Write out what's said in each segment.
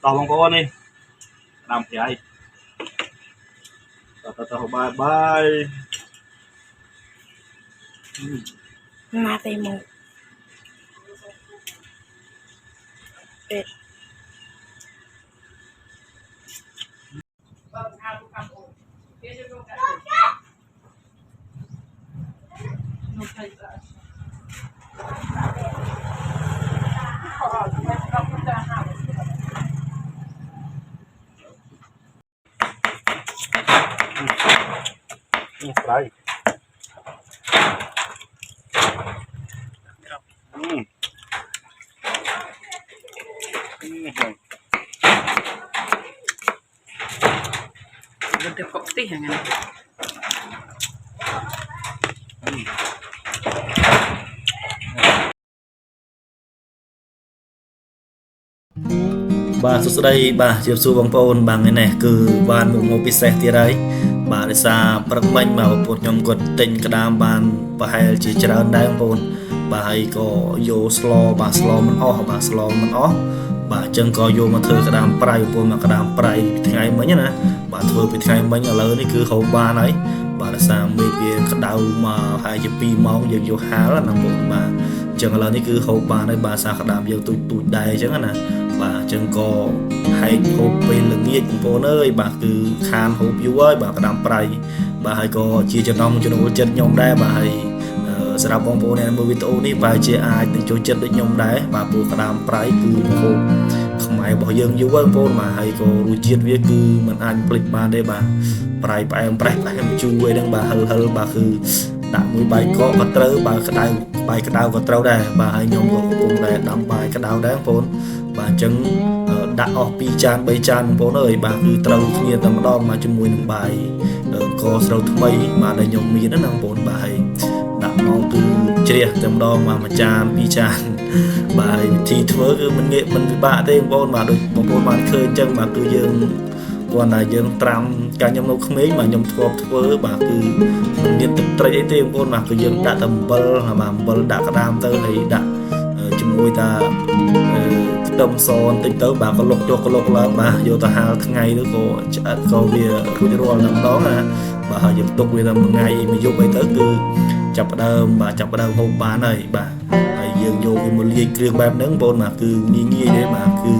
tao bông có đi làm cái tao bye byeมาเตโมเป็ดไรมันจะปกติอย่างนั้นបាទសួស្តីបាទជម្រាបសួរបងប្អូនបាទថ្ងៃនេះគឺបានមកពិសេសទៀតហើយបាទដោយសារព្រឹកមិញមកប្រពន្ធខ្ញុំគាត់ទិញក្តាមបានប្រហែលជាច្រើនដែរបងប្អូនបាទហើយក៏យកស្លបាទស្លមិនអស់បាទស្លមិនអស់បាទអញ្ចឹងក៏យកមកធ្វើក្តាមប្រៃបងប្អូនមកក្តាមប្រៃថ្ងៃមិញណាបាទធ្វើពីថ្ងៃមិញឥឡូវនេះគឺហូបបានហើយបាទដោយសារមេឃវាក្តៅមកហើយជា2ម៉ោងយើងយកហាលណាបងប្អូនបាទអញ្ចឹងឥឡូវនេះគឺហូបបានហើយបាទសារក្តាមយើងទូចដែរអញ្ចឹងណាបាទអញ្ចឹងក៏ហែកហូបពេលល្ងាចបងប្អូនអើយបាទគឺខានហូបយូរហើយបាទក្តាមប្រៃបាទហើយក៏ជាចំណងចំណូលចិត្តខ្ញុំដែរបាទហើយសម្រាប់បងប្អូនដែលមើលវីដេអូនេះបាទជាអាចនឹងចូលចិត្តដូចខ្ញុំដែរបាទព្រោះក្តាមប្រៃគឺហូបខ្មែររបស់យើងយូរហើយបងប្អូនបាទហើយក៏រសជាតិវាគឺមិនអាចភ្លេចបានទេបាទប្រៃផ្អែមប្រេះផ្អែមជូរអីហ្នឹងបាទហឹលបាទគឺដាក់មួយបាយកកក៏ត្រូវបាទក្តៅបាយក្តៅក៏ត្រូវដែរបាទហើយខ្ញុំក៏កំពុងតែដាំបាយក្តៅដែរបងប្អូនបាទអញ្ចឹងដាក់អស់2ចាន3ចានបងប្អូនអើយបាទគឺត្រូវគ្នាតែម្ដងមកជាមួយនឹងបាយកស្រូវថ្មីបាទដែលខ្ញុំមានណាបងប្អូនបាទហើយដាក់មកគឺជ្រះតែម្ដងមក1ចាន2ចានបាទវិធីធ្វើគឺមិនងាយមិនពិបាកទេបងប្អូនបាទដូចបងប្អូនបានឃើញអញ្ចឹងបាទគឺយើងគាត់ថាយើងត្រាំកាលខ្ញុំនៅក្មេងបាទខ្ញុំធ្លាប់ធ្វើបាទគឺមិនមានទឹកត្រីអីទេបងប្អូនបាទគឺយើងដាក់តែអំបិលបាទអំបិលដាក់ក្តាមទៅហើយដាក់ជាមួយតាខ្ទឹមសបន្តិចទៅបាទក៏លុកយកក៏លុកឡើងបាទយកទៅហាលថ្ងៃទៅក៏ឆ្អិតក៏វារួចរាល់តែម្ដងណាបាទហើយយើងទុកវាតែមួយថ្ងៃមួយយប់អីទៅគឺចាប់ផ្ដើមហូបបានហើយបាទហើយយើងយកវាមកលាយគ្រឿងបែបហ្នឹងបងប្អូនបាទគឺងាយទេបាទគឺ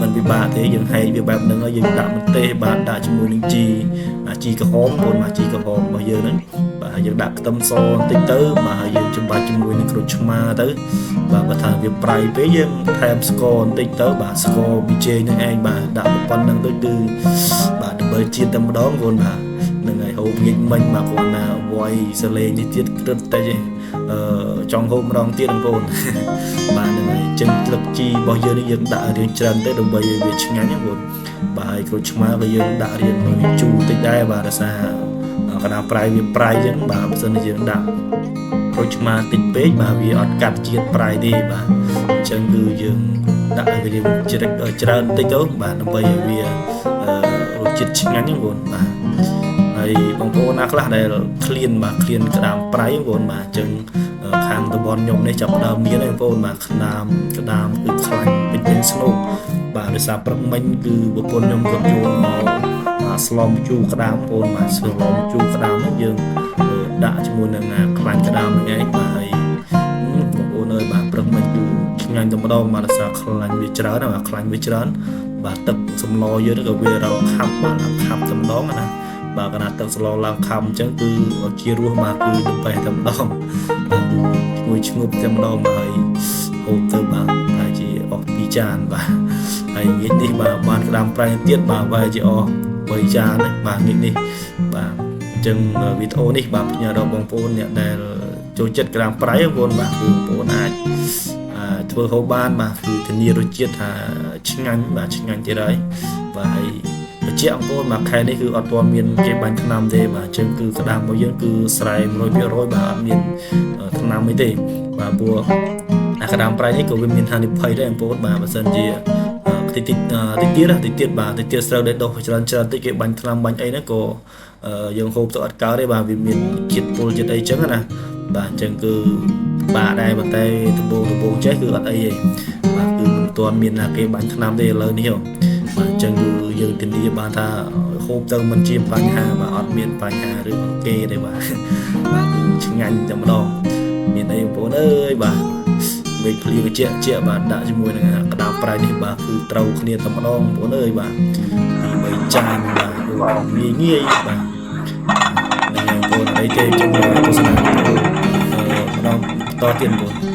មិនពិបាកទេយើងហែកវាបែបហ្នឹងហើយយើងដាក់ម្ទេសបាទដាក់ជាមួយនឹងជីក្រហមបងប្អូនបាទជីក្រហមរបស់យើងហ្នឹងបាទយើងដាក់ខ្ទឹមសបន្តិចទៅបាទហើយយើងចំបាច់ជាមួយនឹងក្រូចឆ្មាទៅបាទបើថាវាប្រៃពេកយើងថែមស្ករបន្តិចទៅបាទស្ករប៊ីចេងហ្នឹងឯងបាទដាក់ប៉ុណ្្នឹងទៅគឺបាទដបិលជាតិតែម្ដងបងប្អូនបាទនឹងហើយហូបញិចមិញមកគាត់ណាវាយសលេងនេះទៀតក្រឹតតែចង់ហូបម្ដងទៀតបងប្អូនបាទនឹងហើយចិនស្លឹកជីរបស់យើងនេះយើងដាក់រៀងច្រើនទៅដើម្បីឲ្យវាឆ្ងាញ់ណាបងប្អូនបាទហើយក្រូចឆ្មាក៏យើងដាក់រៀងជូរតិចដែរបាទដោយសារកណ្ដាលប្រៃវាប្រៃអញ្ចឹងបាទបើសិនជាយើងដាក់ក្រូចឆ្មាតិចពេកបាទវាអត់កាត់ជាតិប្រៃទេបាទអញ្ចឹងគឺយើងដាក់ឲ្យវាជ្រិចច្រើនតិចទៅបាទដើម្បីឲ្យវារសជាតិឆ្ងាញ់ហ្នឹងបងប្អូនបាទហើយបងប្អូនណាខ្លះដែលឃ្លានក្តាមប្រៃបងប្អូនបាទអញ្ចឹងខាងតំបន់ខ្ញុំនេះចាប់ផ្ដើមមានហើយបងប្អូនបាទក្តាមគឺខ្លាញ់ពេញស្នូកបាទដោយសារព្រឹកមិញគឺប្រពន្ធខ្ញុំគាត់យកមកស្លំជូរក្តាមបងប្អូនបាទស្លំជូរក្តាមហ្នឹងយើងដាក់ជាមួយនឹងខ្លាញ់ក្តាមហ្នឹងឯងបាទហើយបងប្អូនអើយបាទព្រឹកមិញគឺឆ្ងាញ់តែម្ដងបាទដោយសារខ្លាញ់វាច្រើនបាទខ្លាញ់វាច្រើនបាទទឹកសម្លយើងក៏វារងខាប់បាទខាប់តែម្ដងណាបាទកណាទឹកស្លឡើងខំអញ្ចឹងគឺជារសបាទគឺទៅបែរតែម្ដងបាទមួយឈ្ងុបតែម្ដងបាទហើយហូបទៅបាទតែជាអស់2ចានបាទហើយងាកនេះបាទបានក្តាមប្រៃទៀតបាទបែរជាអស់3ចានបាទងាកនេះបាទអញ្ចឹងវីដេអូនេះបាទផ្ញើដល់បងប្អូនអ្នកដែលចូលចិត្តក្តាមប្រៃបងប្អូនបាទគឺបងប្អូនអាចធ្វើហូបបានបាទគឺធានារសជាតិថាឆ្ងាញ់បាទឆ្ងាញ់ទៀតហើយបាទហើយជាអង្គពលមកខែនេះគឺអត់ទាន់មានគេបាញ់ថ្នាំទេបាទអញ្ចឹងគឺក្តាមរបស់យើងគឺស្រែ 100% បាទអត់មានថ្នាំអីទេបាទព្រោះក្តាមប្រៃនេះក៏វាមានហានិភ័យដែរបងប្អូនបាទបើសិនជាតិចទៀតបាទតិចទៀតស្រូវដែលដុះច្រើនតិចគេបាញ់ថ្នាំបាញ់អីហ្នឹងក៏យើងហូបទៅអត់កើតទេបាទវាមានជាតិពុលជាតិអីចឹងណាបាទអញ្ចឹងគឺបាទដែរប៉ុន្តែដំបូងចេះគឺអត់អីទេបាទគឺមិនទាន់មានណាគេបាញ់ថ្នាំទេឥឡូវនេះ បាទចឹងគឺយើងធានាបានថាហូបទៅមិនជាបញ្ហាបាទអត់មានបញ្ហាឬអង្គទេទេបាទបាទគឺឆ្ងាញ់តែម្ដងមានអីបងប្អូនអើយបាទមេឃភ្លៀងជាក់បាទដាក់ជាមួយនឹងក្តាមប្រៃនេះបាទគឺត្រូវគ្នាតែម្ដងបងប្អូនអើយបាទពី3ចានបាទងាយបាទនឹងបងប្អូនអីទេជម្រាបទស្សនាម្ដងតទៀតបងប្អូន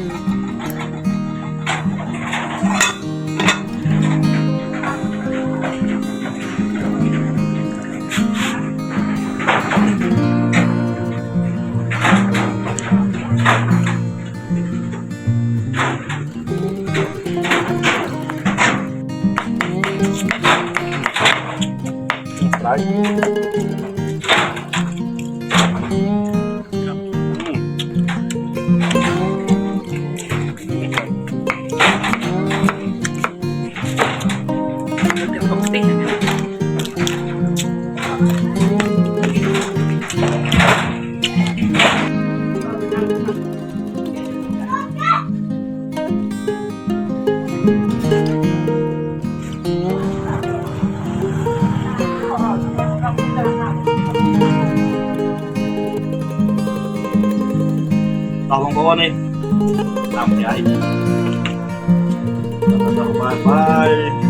Đấy. Được phóng tích hả ngành. Tao không có đi làm cái ấy. Bye bye.